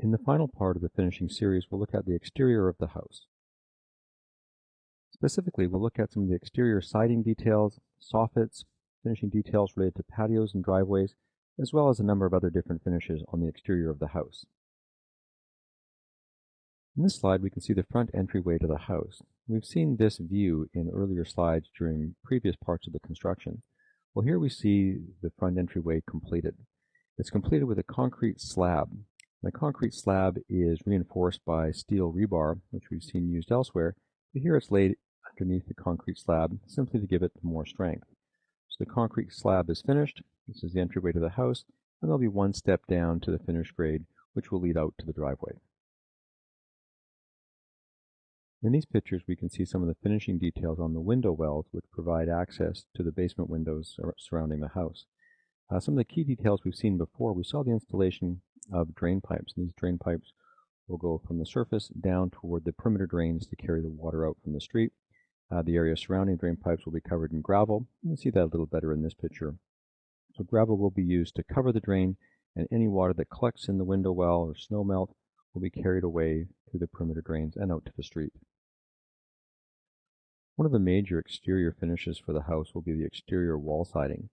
In the final part of the finishing series, we'll look at the exterior of the house. Specifically, we'll look at some of the exterior siding details, soffits, finishing details related to patios and driveways, as well as a number of other different finishes on the exterior of the house. In this slide, we can see the front entryway to the house. We've seen this view in earlier slides during previous parts of the construction. Well, here we see the front entryway completed. It's completed with a concrete slab. The concrete slab is reinforced by steel rebar, which we've seen used elsewhere, but here it's laid underneath the concrete slab simply to give it more strength. So the concrete slab is finished. This is the entryway to the house, and there'll be one step down to the finished grade, which will lead out to the driveway. In these pictures, we can see some of the finishing details on the window wells, which provide access to the basement windows surrounding the house. Some of the key details we've seen before, we saw the installation of drain pipes. These drain pipes will go from the surface down toward the perimeter drains to carry the water out from the street. The area surrounding drain pipes will be covered in gravel. You can see that a little better in this picture. So gravel will be used to cover the drain, and any water that collects in the window well or snow melt will be carried away through the perimeter drains and out to the street. One of the major exterior finishes for the house will be the exterior wall siding.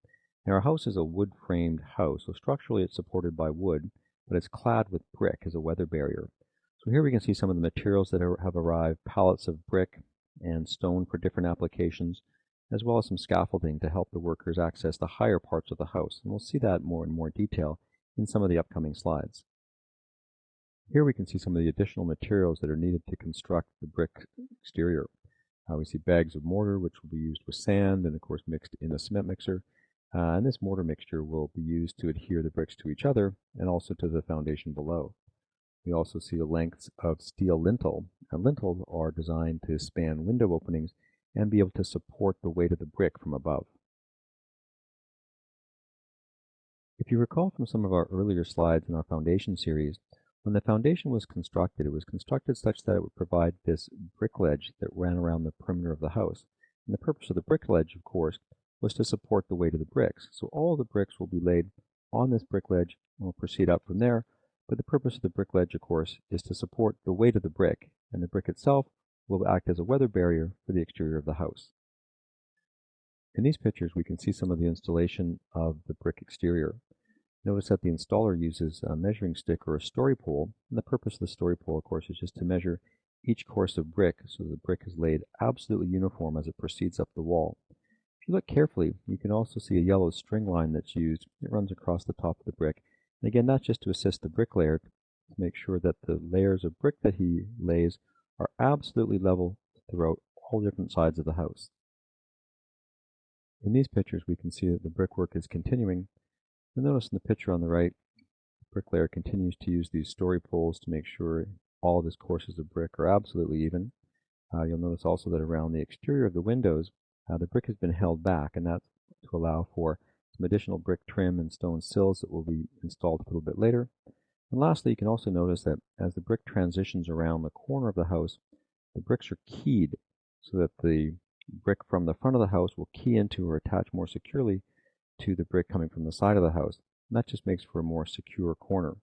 Now, our house is a wood-framed house, so structurally it's supported by wood, but it's clad with brick as a weather barrier. So here we can see some of the materials that have arrived, pallets of brick and stone for different applications, as well as some scaffolding to help the workers access the higher parts of the house. And we'll see that more in more detail in some of the upcoming slides. Here we can see some of the additional materials that are needed to construct the brick exterior. We see bags of mortar, which will be used with sand and, of course, mixed in a cement mixer. And this mortar mixture will be used to adhere the bricks to each other and also to the foundation below. We also see the lengths of steel lintel. And lintels are designed to span window openings and be able to support the weight of the brick from above. If you recall from some of our earlier slides in our foundation series, when the foundation was constructed, it was constructed such that it would provide this brick ledge that ran around the perimeter of the house. And the purpose of the brick ledge, of course, was to support the weight of the bricks. So all the bricks will be laid on this brick ledge and will proceed up from there. But the purpose of the brick ledge, of course, is to support the weight of the brick, and the brick itself will act as a weather barrier for the exterior of the house. In these pictures, we can see some of the installation of the brick exterior. Notice that the installer uses a measuring stick or a story pole, and the purpose of the story pole, of course, is just to measure each course of brick so the brick is laid absolutely uniform as it proceeds up the wall. If you look carefully, you can also see a yellow string line that's used. It runs across the top of the brick. And again, that's just to assist the bricklayer to make sure that the layers of brick that he lays are absolutely level throughout all different sides of the house. In these pictures, we can see that the brickwork is continuing. You'll notice in the picture on the right, the bricklayer continues to use these story poles to make sure all of his courses of brick are absolutely even. You'll notice also that around the exterior of the windows, the brick has been held back, and that's to allow for some additional brick trim and stone sills that will be installed a little bit later. And lastly, you can also notice that as the brick transitions around the corner of the house, the bricks are keyed so that the brick from the front of the house will key into or attach more securely to the brick coming from the side of the house. And that just makes for a more secure corner.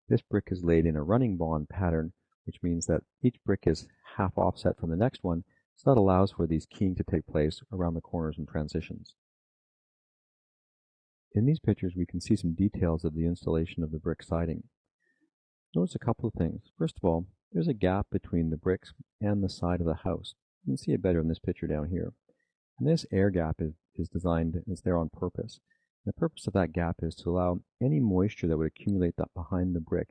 This brick is laid in a running bond pattern, which means that each brick is half offset from the next one, so that allows for these keying to take place around the corners and transitions. In these pictures, we can see some details of the installation of the brick siding. Notice a couple of things. First of all, there's a gap between the bricks and the side of the house. You can see it better in this picture down here. And this air gap is designed, it's there on purpose. And the purpose of that gap is to allow any moisture that would accumulate behind the brick,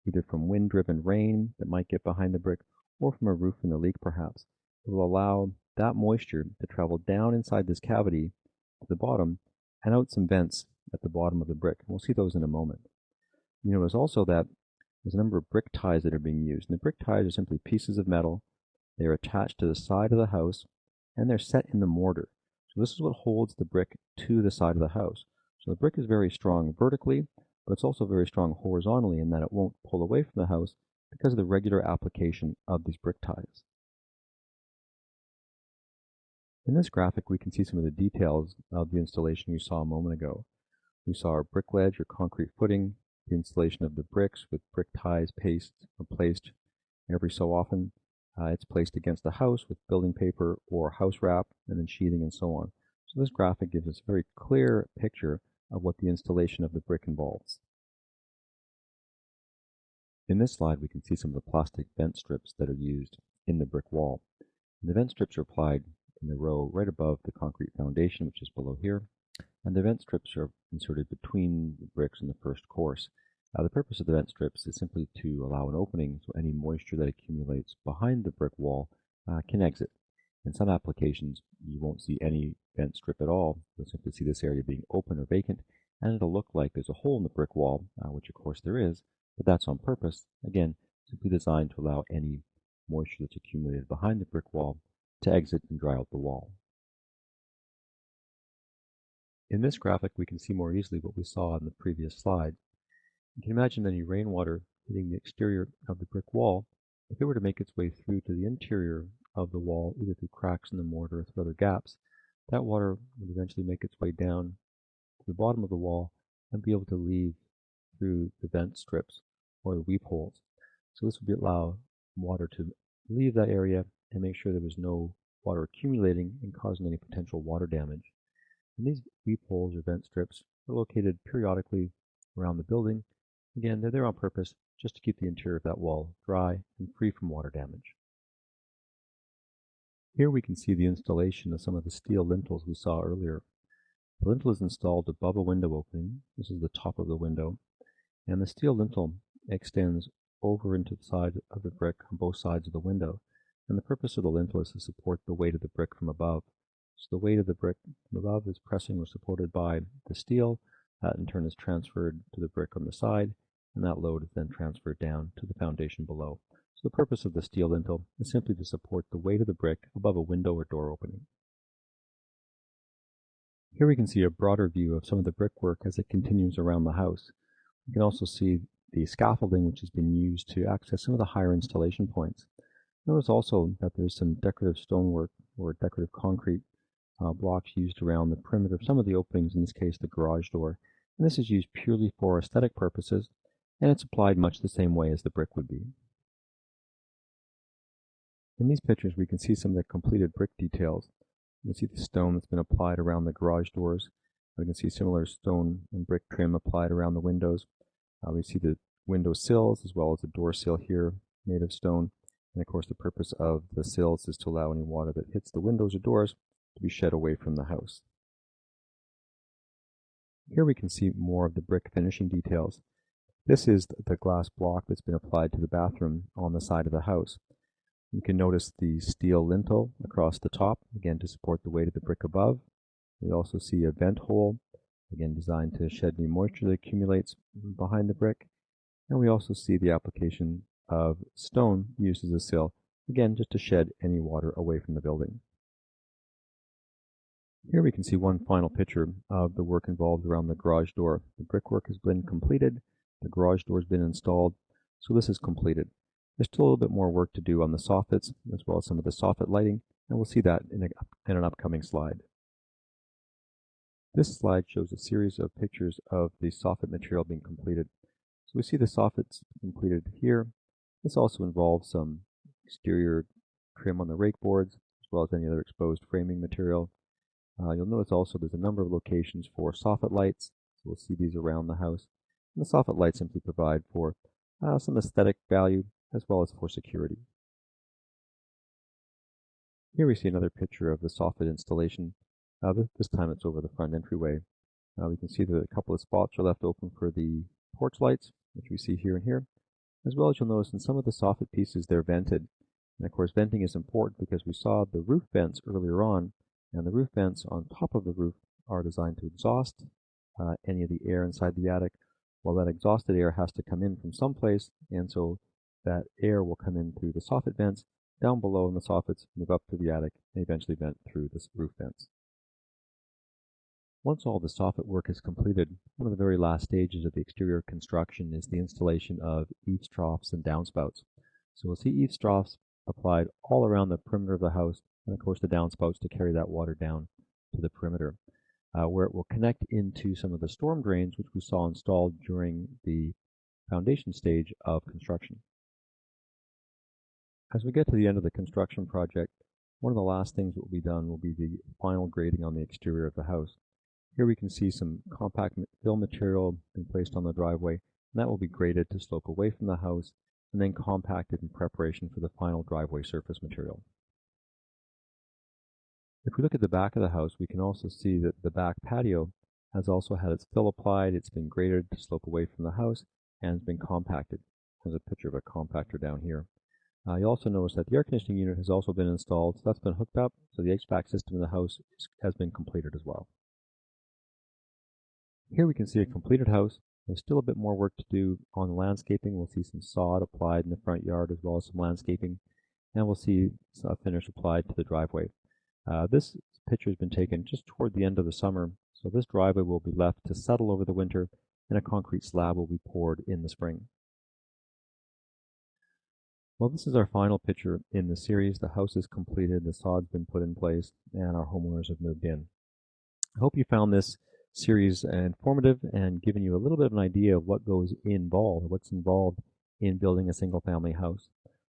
either from wind-driven rain that might get behind the brick, or from a roof in the leak perhaps. It will allow that moisture to travel down inside this cavity to the bottom and out some vents at the bottom of the brick. We'll see those in a moment. You notice also that there's a number of brick ties that are being used. And the brick ties are simply pieces of metal. They're attached to the side of the house, and they're set in the mortar. So this is what holds the brick to the side of the house. So the brick is very strong vertically, but it's also very strong horizontally in that it won't pull away from the house because of the regular application of these brick ties. In this graphic, we can see some of the details of the installation we saw a moment ago. We saw our brick ledge or concrete footing, the installation of the bricks with brick ties are placed every so often. It's placed against the house with building paper or house wrap and then sheathing and so on. So this graphic gives us a very clear picture of what the installation of the brick involves. In this slide, we can see some of the plastic vent strips that are used in the brick wall. And the vent strips are applied in the row right above the concrete foundation, which is below here. And the vent strips are inserted between the bricks in the first course. The purpose of the vent strips is simply to allow an opening so any moisture that accumulates behind the brick wall can exit. In some applications, you won't see any vent strip at all. You'll simply see this area being open or vacant, and it'll look like there's a hole in the brick wall, which of course there is, but that's on purpose. Again, simply designed to allow any moisture that's accumulated behind the brick wall to exit and dry out the wall. In this graphic, we can see more easily what we saw in the previous slide. You can imagine any rainwater hitting the exterior of the brick wall. If it were to make its way through to the interior of the wall, either through cracks in the mortar or through other gaps, that water would eventually make its way down to the bottom of the wall and be able to leave through the vent strips or the weep holes. So this would allow water to leave that area and make sure there was no water accumulating and causing any potential water damage. And these weep holes or vent strips are located periodically around the building. Again, they're there on purpose just to keep the interior of that wall dry and free from water damage. Here we can see the installation of some of the steel lintels we saw earlier. The lintel is installed above a window opening. This is the top of the window. And the steel lintel extends over into the side of the brick on both sides of the window. And the purpose of the lintel is to support the weight of the brick from above. So the weight of the brick from above is pressing or supported by the steel. That in turn is transferred to the brick on the side, and that load is then transferred down to the foundation below. So the purpose of the steel lintel is simply to support the weight of the brick above a window or door opening. Here we can see a broader view of some of the brickwork as it continues around the house. You can also see the scaffolding which has been used to access some of the higher installation points. Notice also that there's some decorative stonework or decorative concrete blocks used around the perimeter of some of the openings, in this case the garage door. And this is used purely for aesthetic purposes, and it's applied much the same way as the brick would be. In these pictures we can see some of the completed brick details. You can see the stone that's been applied around the garage doors. We can see similar stone and brick trim applied around the windows. We see the window sills as well as the door sill here made of stone. And of course the purpose of the sills is to allow any water that hits the windows or doors to be shed away from the house. Here we can see more of the brick finishing details. This is the glass block that's been applied to the bathroom on the side of the house. You can notice the steel lintel across the top, again to support the weight of the brick above. We also see a vent hole, again designed to shed any moisture that accumulates behind the brick. And we also see the application of stone used as a sill, again just to shed any water away from the building. Here we can see one final picture of the work involved around the garage door. The brickwork has been completed, the garage door has been installed, so this is completed. There's still a little bit more work to do on the soffits, as well as some of the soffit lighting, and we'll see that in an upcoming slide. This slide shows a series of pictures of the soffit material being completed. So we see the soffits completed here. This also involves some exterior trim on the rake boards, as well as any other exposed framing material. You'll notice also there's a number of locations for soffit lights, so we'll see these around the house. And the soffit lights simply provide for some aesthetic value as well as for security. Here we see another picture of the soffit installation. This time it's over the front entryway. We can see that a couple of spots are left open for the porch lights, which we see here and here. As well as you'll notice in some of the soffit pieces they're vented. And of course venting is important because we saw the roof vents earlier on. And the roof vents on top of the roof are designed to exhaust any of the air inside the attic. Well, that exhausted air has to come in from someplace, and so that air will come in through the soffit vents, down below in the soffits, move up to the attic, and eventually vent through the roof vents. Once all the soffit work is completed, one of the very last stages of the exterior construction is the installation of eaves troughs and downspouts. So we'll see eaves troughs applied all around the perimeter of the house, and of course the downspouts to carry that water down to the perimeter. where it will connect into some of the storm drains which we saw installed during the foundation stage of construction. As we get to the end of the construction project, one of the last things that will be done will be the final grading on the exterior of the house. Here we can see some compact fill material being placed on the driveway, and that will be graded to slope away from the house and then compacted in preparation for the final driveway surface material. If we look at the back of the house, we can also see that the back patio has also had its fill applied, it's been graded to slope away from the house, and has been compacted. There's a picture of a compactor down here. You'll also notice that the air conditioning unit has also been installed, so that's been hooked up, so the HVAC system in the house has been completed as well. Here we can see a completed house. There's still a bit more work to do on the landscaping. We'll see some sod applied in the front yard as well as some landscaping, and we'll see a finish applied to the driveway. This picture has been taken just toward the end of the summer, so this driveway will be left to settle over the winter, and a concrete slab will be poured in the spring. Well, this is our final picture in the series. The house is completed, the sod's been put in place, and our homeowners have moved in. I hope you found this series informative and given you a little bit of an idea of what's involved in building a single-family house.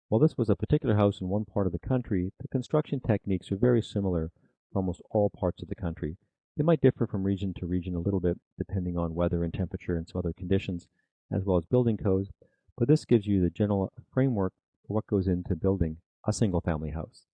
While this was a particular house in one part of the country, the construction techniques are very similar for almost all parts of the country. They might differ from region to region a little bit, depending on weather and temperature and some other conditions, as well as building codes, but this gives you the general framework for what goes into building a single-family house.